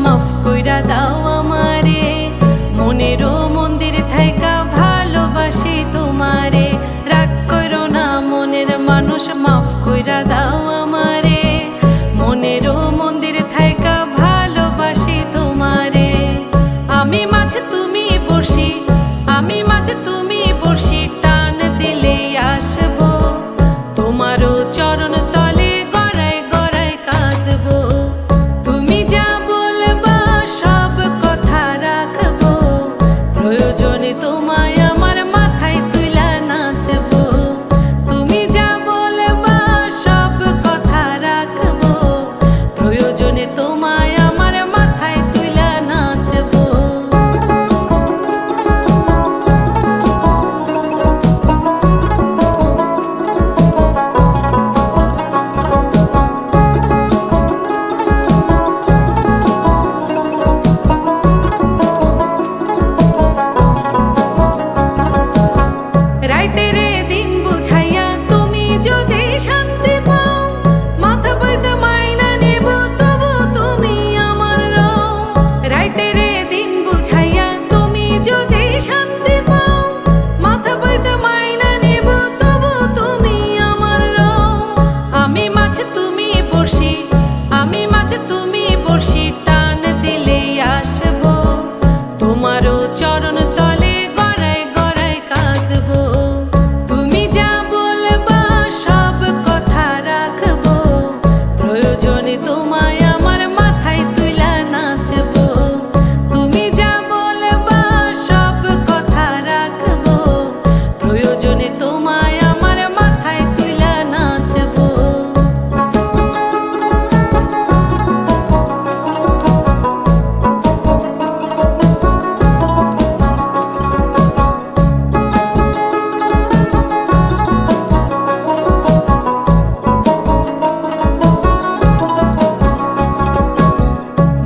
মাফ কইরা দাও আমারে, মনেরও মন্দির থাইকা ভালোবাসি তোমারে। রাগ করো না মনের মানুষ, মাফ কইরা দাও আমারে, মনেরও মন্দির থাইকা ভালোবাসি তোমারে। আমি মাছ তুমি বড়শি, আমি মাছ তুমি বড়শি, টান দিলেই আসবো তোমারও চরণ তলে গড়ায় গড়ায় কাঁদবো। তুমি যা বলবা সব কথা রাখবো, প্রয়োজনে তোমায় আমার মাথায় তুইলা নাচবো। তুমি যা বলবা সব কথা রাখবো, প্রয়োজনে তোমায় আমার মাথায় তুইলা নাচবো। রাইতে রে দিন বুঝাইয়া তুমি যদি শান্তি পাও, মাথা বইতে মাইনা নেব তবু তুমি আমার রও। রাইতে রে দিন বুঝাইয়া তুমি যদি শান্তি পাও, মাথা বইতে মাইনা নেব তবু তুমি আমার রও। আমি মাছ তুমি বড়শি, আমি মাছ তুমি বড়শি, টান দিলেই আসবো তোমারও চরণ তলে গড়ায় গড়ায় কাঁদবো। তুমি যা বলবা সব কথা রাখবো, প্রয়োজনে তোমায় আমার মাথায় তুইলা নাচবো। তুমি যা বলবা সব কথা রাখবো, প্রয়োজনে তোমায় আমার মাথায় তুইলা নাচবো।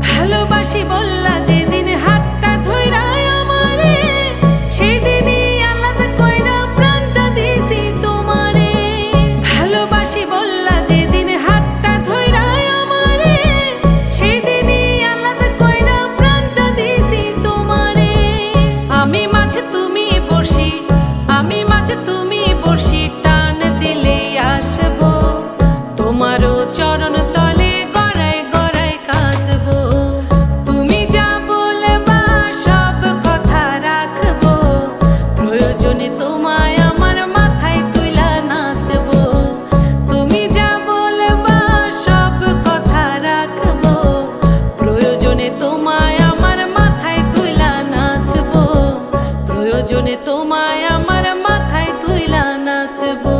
ভালোবাসি বললা যেদিন হাতটা ধইরা আমারে, সেই দিনই আলাদা কইরা প্রাণটা দিছি তোমারে। ভালোবাসি বললা যেদিন হাতটা ধইরা আমারে, সেই দিনই আলাদা কইরা প্রাণটা দিছি তোমারে। আমি মাছ তুমি বড়শি, আমি মাছ তুমি বড়শি, টান দিলেই আসবো তোমারও চরণ তলে গড়ায় গড়ায় কাঁদবো। তুমি যা বলবা সব কথা রাখবো, প্রয়োজনে তোমায় আমার মাথায় তুইলা নাচবো। তুমি যা বলবা সব কথা রাখবো, প্রয়োজনে তোমায় আমার মাথায় তুইলা নাচবো। প্রয়োজনে তোমায় আমার মাথায় তুইলা নাচবো।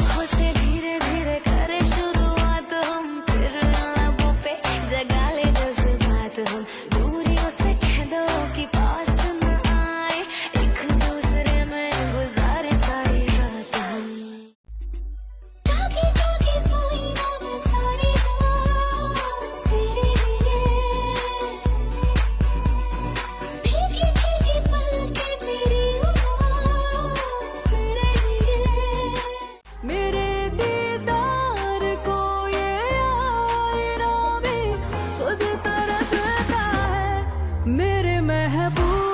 आँखों से धीरे धीरे करे शुरुआत हम, फिर लबों पे जगा ले जज्बात हम। दूरियों से कह दो कि पास न आए, एक दूसरे में गुजारे सारी रात हम। जागी जागी सोई रात सारी तेरे लिए, भीगी भीगी पलकें मेरी आवाज़ तेरे लिए। मेरे दीदार को ये आईना भी खुद तरसता है, मेरे महबूब